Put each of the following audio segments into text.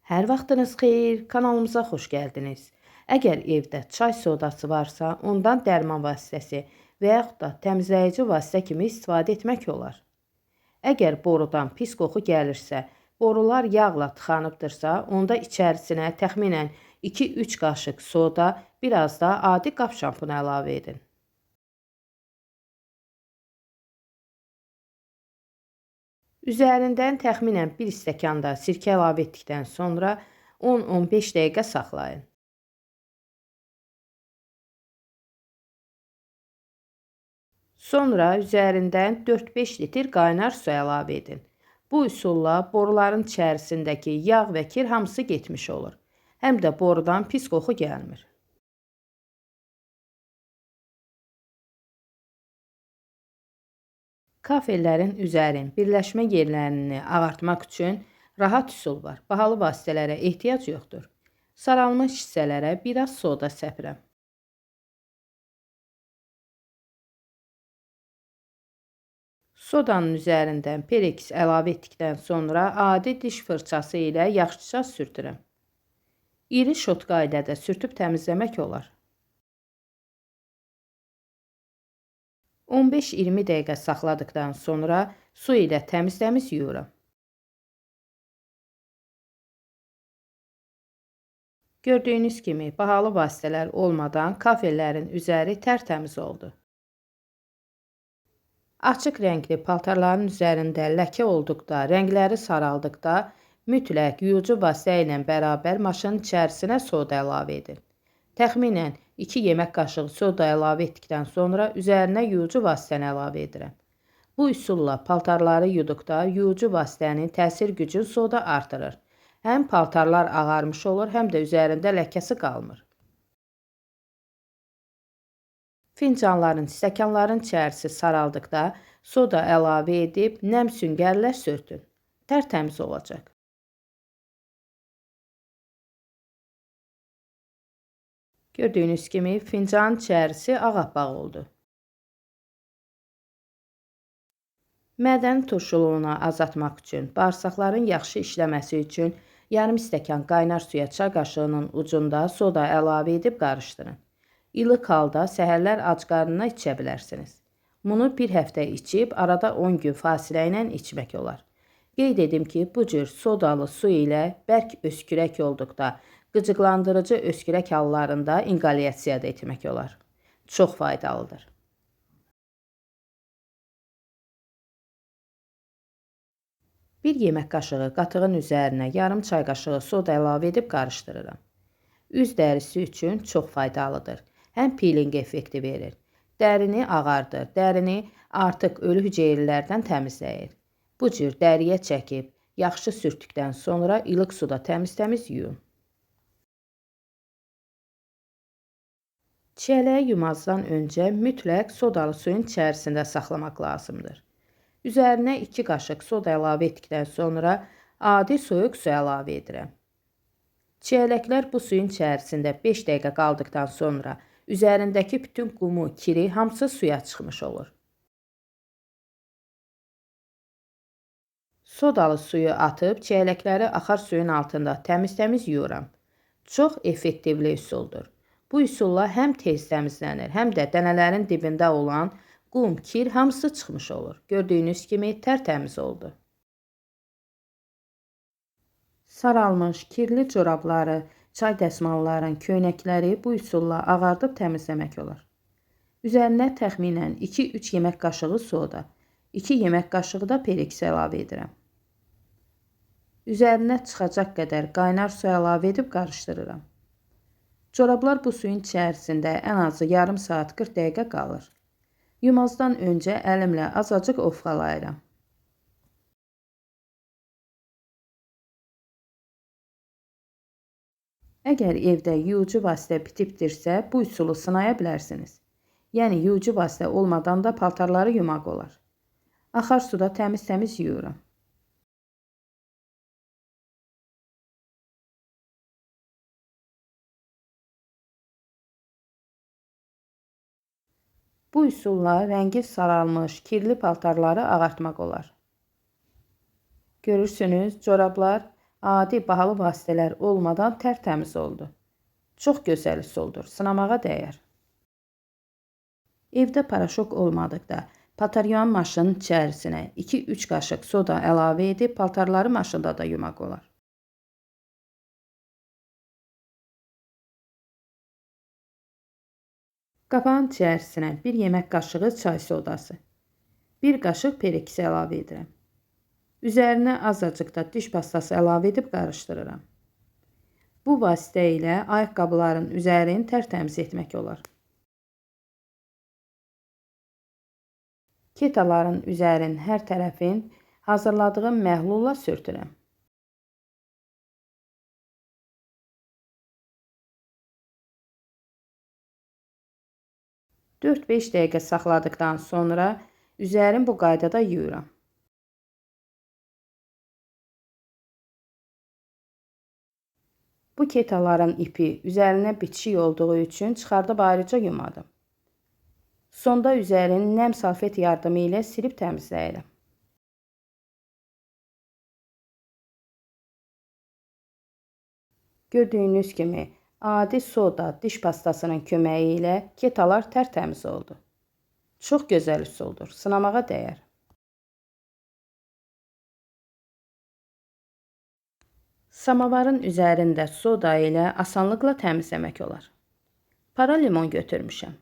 Hər vaxtınız xeyir, kanalımıza xoş gəldiniz. Əgər evdə çay sodası varsa, ondan dərman vasitəsi və yaxud da təmizləyici vasitə kimi istifadə etmək olar. Əgər borudan pis qoxu gəlirsə, borular yağla tıxanıbdırsa, onda içərisinə təxminən 2-3 qaşıq soda, biraz da adi qap şampunu əlavə edin. Üzərindən təxminən 1 stəkan da sirkə əlavə etdikdən sonra 10-15 dəqiqə saxlayın. Sonra üzərindən 4-5 litr qaynar su əlavə edin. Bu üsulla boruların içərisindəki yağ və kir hamısı getmiş olur. Həm də borudan pis qoxu gəlmir. Kafellərin üzərin birləşmə yerlərini ağartmaq üçün rahat üsul var. Bahalı vasitələrə ehtiyac yoxdur. Saralmış hissələrə biraz soda səpirəm. Sodanın üzərindən pereks əlavə etdikdən sonra adi diş fırçası ilə yaxşıca sürtürəm. İri şotka ilə də sürtüb təmizləmək olar. 15-20 dəqiqə saxladıkdan sonra su ilə təmiz-təmiz yuyuram. Gördüyünüz kimi bahalı vasitələr olmadan kafellərin üzəri tərtəmiz oldu. Açıq rəngli paltarların üzərində ləkə olduqda, rəngləri saraldıqda mütləq yuyucu vasitə ilə bərabər maşının içərisinə soda əlavə edin. Təxminən 2 yemək qaşığı soda əlavə etdikdən sonra üzərinə yuyucu vasitəni əlavə edirəm. Bu üsulla paltarları yuduqda yuyucu vasitənin təsir gücü soda artırır. Həm paltarlar ağarmış olur, həm də üzərində ləkəsi qalmır. Fincanların, stəkanların içərisi saraldıqda soda əlavə edib nəm süngərlə sürtün. Tərtəmiz olacaq. Gördüyünüz kimi fincanın içərisi ağappaq oldu. Mədən turşuluğunu azaltmaq üçün, bağırsaqların yaxşı işləməsi üçün yarım stəkan qaynar suya çay qaşığının ucunda soda əlavə edib qarışdırın. İlıq halda səhərlər ac qarnına içə bilərsiniz. Bunu bir həftə içib arada 10 gün fasilə ilə içmək olar. Qeyd edim ki, bu cür sodalı su ilə bərk öskürək olduqda, qıcıqlandırıcı öskürək hallarında inqalyasiya da etmək olar. Çox faydalıdır. Bir yemək qaşığı qatığın üzərinə yarım çay qaşığı soda əlavə edib qarışdırıram. Üz dərisi üçün çox faydalıdır. Həm peeling effekti verir. Dərini ağardır, dərini artıq ölü hüceyrələrdən təmizləyir. Bu cür dəriyə çəkib, yaxşı sürtdükdən sonra ilıq suda təmiz-təmiz yuyun. Çiyələyi yumazdan öncə mütləq sodalı suyun içərisində saxlamaq lazımdır. Üzərinə 2 qaşıq soda əlavə etdikdən sonra adi soyuq su əlavə edirəm. Çiyələklər bu suyun içərisində 5 dəqiqə qaldıqdan sonra üzərindəki bütün qumu, kiri hamısı suya çıxmış olur. Sodalı suyu atıb çiyələkləri axar suyun altında təmiz-təmiz yuyuram. Çox effektivli üsuldur. Bu üsulla həm tez təmizlənir, həm də dənələrin dibində olan qum, kir hamısı çıxmış olur. Gördüyünüz kimi tərtəmiz oldu. Saralmış, kirli corabları, çay dəsmalların, köynəkləri bu üsulla ağardıb təmizləmək olar. Üzərinə təxminən 2-3 yemək qaşığı soda, 2 yemək qaşığı da pereks əlavə edirəm. Üzərinə çıxacaq qədər qaynar su əlavə edib qarışdırıram. Corablar bu suyun içərisində ən azı yarım saat 40 dəqiqə qalır. Yumazdan öncə əlimlə azacıq ovxalayıram. Əgər evdə yuyucu vasitə bitibdirsə, bu üsulu sınaya bilərsiniz. Yəni, yuyucu vasitə olmadan da paltarları yumaq olar. Axar suda təmiz-təmiz yuyuram. Bu üsulla rəngi saralmış, kirli paltarları ağartmaq olar. Görürsünüz, corablar adi, bahalı vasitələr olmadan tərtəmiz oldu. Çox gözəl üsuldur, sınamağa dəyər. Evdə paraşok olmadıqda paltar yuyan maşının içərisinə 2-3 qaşıq soda əlavə edib paltarları maşında da yumaq olar. Qabağın içərisinə 1 yemək qaşığı çay sodası, 1 qaşıq pereksi əlavə edirəm. Üzərinə azacıq da diş pastası əlavə edib qarışdırıram. Bu vasitə ilə ayaqqabıların üzərini tərtəmiz etmək olar. Ketaların üzərinin hər tərəfin hazırladığım məhlulla sürtürəm. (4-5 dəqiqə saxladıqdan sonra üzərini bu qaydada yuyuram. Bu ketaların ipi üzərinə bitişik olduğu üçün çıxardıb ayrıca yumadım. Sonda üzərini nəm salfet yardımı ilə silib təmizləyirəm. Gördüyünüz kimi adi soda diş pastasının köməyi ilə ketalar tərtəmiz oldu. Çox gözəl üsuldur, sınamağa dəyər. Samavarın üzərində soda ilə asanlıqla təmizləmək olar. Para limon götürmüşəm.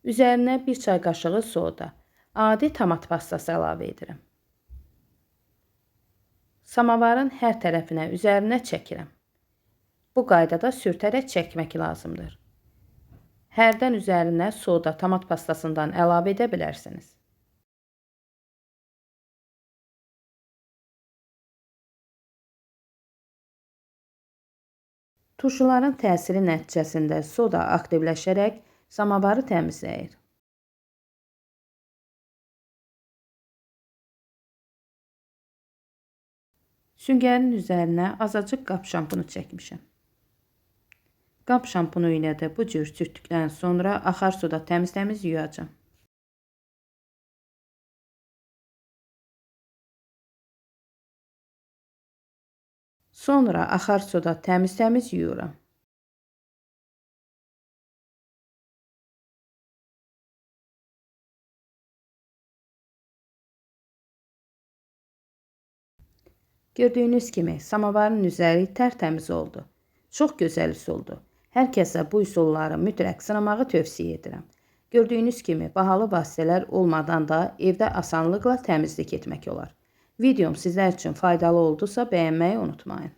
Üzərinə 1 çay qaşığı soda, adi tomat pastası əlavə edirəm. Samavarın hər tərəfinə üzərinə çəkirəm. Bu qaydada sürtərək çəkmək lazımdır. Hərdən üzərinə soda, tomat pastasından əlavə edə bilərsiniz. Turşuların təsiri nəticəsində soda aktivləşərək samavarı təmizləyir. Süngərin üzərinə azacıq qab şampunu çəkmişəm. Qab şampunu ilə də bu cür sürtdükdən sonra axar suda təmiz yuyacam. Sonra axar suda təmiz yuyuram. Gördüyünüz kimi samavarın üzəri tərtəmiz oldu. Çox gözəl üsuldur. Hər kəsə bu üsulları mütləq sınamağı tövsiyə edirəm. Gördüyünüz kimi bahalı vasitələr olmadan da evdə asanlıqla təmizlik etmək olar. Videom sizlər üçün faydalı oldusa bəyənməyi unutmayın.